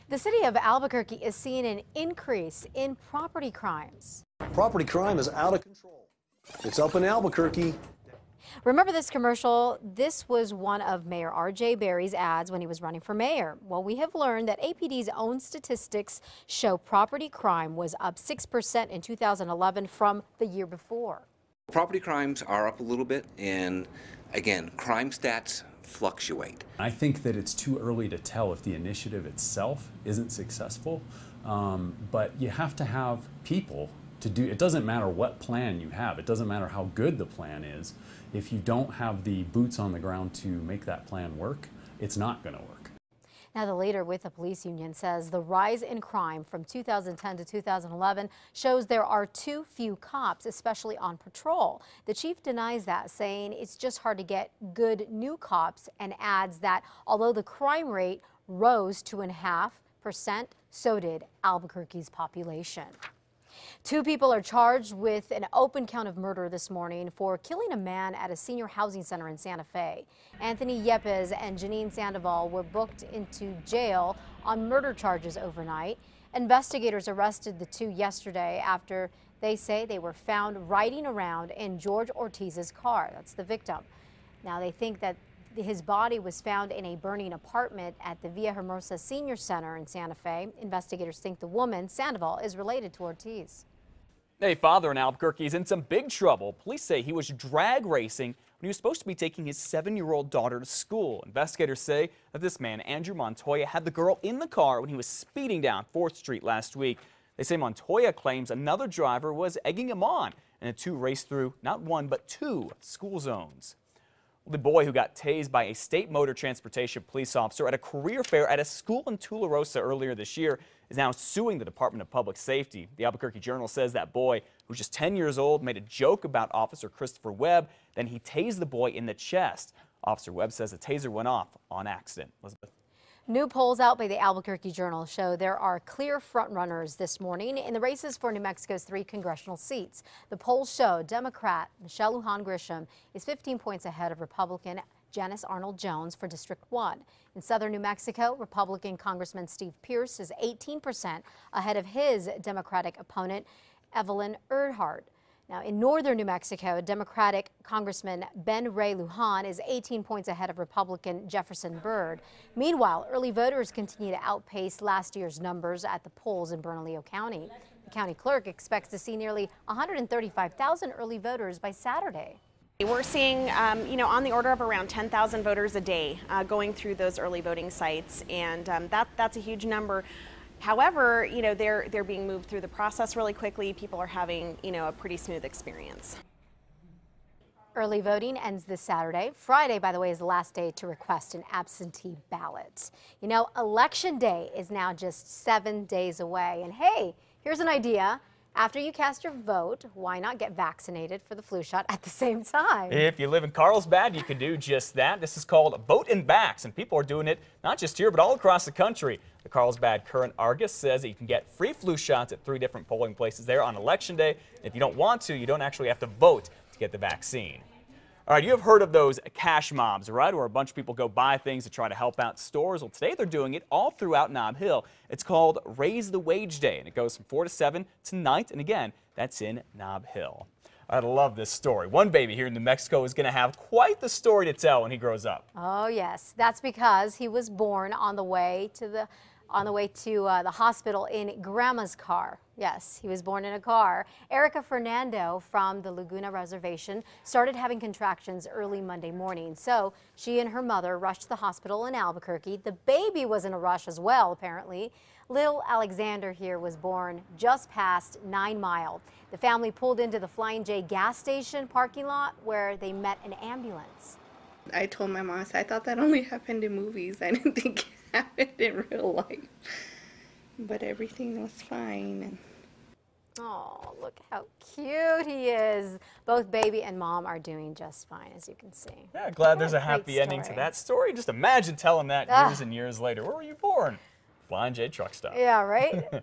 The city of Albuquerque is seeing an increase in property crimes. Property crime is out of control. It's up in Albuquerque. Remember this commercial? This was one of Mayor R.J. Berry's ads when he was running for mayor. Well, we have learned that APD's own statistics show property crime was up 6% in 2011 from the year before. Property crimes are up a little bit, and again, crime stats fluctuate. I think that it's too early to tell if the initiative itself isn't successful, but you have to have people to do. It doesn't matter what plan you have. It doesn't matter how good the plan is. If you don't have the boots on the ground to make that plan work, it's not going to work. Now, the leader with the police union says the rise in crime from 2010 to 2011 shows there are too few cops, especially on patrol. The chief denies that, saying it's just hard to get good new cops, and adds that although the crime rate rose 2.5%, so did Albuquerque's population. 2 people are charged with an open count of murder this morning for killing a man at a senior housing center in Santa Fe. Anthony Yepes and Janine Sandoval were booked into jail on murder charges overnight. Investigators arrested the 2 yesterday after they say they were found riding around in George Ortiz's car. That's the victim. Now they think that his body was found in a burning apartment at the Villa Hermosa Senior Center in Santa Fe. Investigators think the woman, Sandoval, is related to Ortiz. A father in Albuquerque is in some big trouble. Police say he was drag racing when he was supposed to be taking his 7-year-old daughter to school. Investigators say that this man, Andrew Montoya, had the girl in the car when he was speeding down 4th Street last week. They say Montoya claims another driver was egging him on, and the 2 raced through not 1 but 2 school zones. The boy who got tased by a state motor transportation police officer at a career fair at a school in Tularosa earlier this year is now suing the Department of Public Safety. The Albuquerque Journal says that boy, who's just 10 years old, made a joke about Officer Christopher Webb. Then he tased the boy in the chest. Officer Webb says the taser went off on accident. Elizabeth. New polls out by the Albuquerque Journal show there are clear frontrunners this morning in the races for New Mexico's 3 congressional seats. The polls show Democrat Michelle Lujan Grisham is 15 points ahead of Republican Janice Arnold Jones for District 1. In southern New Mexico, Republican Congressman Steve Pierce is 18% ahead of his Democratic opponent, Evelyn Earhart. Now, in northern New Mexico, Democratic Congressman Ben Ray Lujan is 18 points ahead of Republican Jefferson Byrd. Meanwhile, early voters continue to outpace last year's numbers at the polls in Bernalillo County. The county clerk expects to see nearly 135,000 early voters by Saturday. We're seeing, on the order of around 10,000 voters a day going through those early voting sites, and that's a huge number. However, they're being moved through the process really quickly. People are having, a pretty smooth experience. Early voting ends this Saturday. Friday, by the way, is the last day to request an absentee ballot. Election day is now just 7 days away. And hey, here's an idea. After you cast your vote, why not get vaccinated for the flu shot at the same time? If you live in Carlsbad, you can do just that. This is called Vote and Vax, and people are doing it not just here, but all across the country. The Carlsbad Current Argus says that you can get free flu shots at 3 different polling places there on Election Day. If you don't want to, you don't actually have to vote to get the vaccine. All right, you have heard of those cash mobs, right, where a bunch of people go buy things to try to help out stores. Well, today they're doing it all throughout Nob Hill. It's called Raise the Wage Day, and it goes from 4 to 7 tonight, and again, that's in Nob Hill. I love this story. One baby here in New Mexico is going to have quite the story to tell when he grows up. Oh, yes. That's because he was born on the way to the hospital in Grandma's car. Yes, he was born in a car. Erica Fernando from the Laguna Reservation started having contractions early Monday morning. So she and her mother rushed to the hospital in Albuquerque. The baby was in a rush as well, apparently. Little Alexander here was born just past 9 Mile. The family pulled into the Flying J gas station parking lot where they met an ambulance. I told my mom, I thought that only happened in movies. I didn't think it happened in real life. But everything was fine. Oh, look how cute he is. Both baby and mom are doing just fine, as you can see. Yeah, glad there's a happy ending to that story. Just imagine telling that years and years later. Where were you born? Flying J truck stop. Yeah, right? Okay.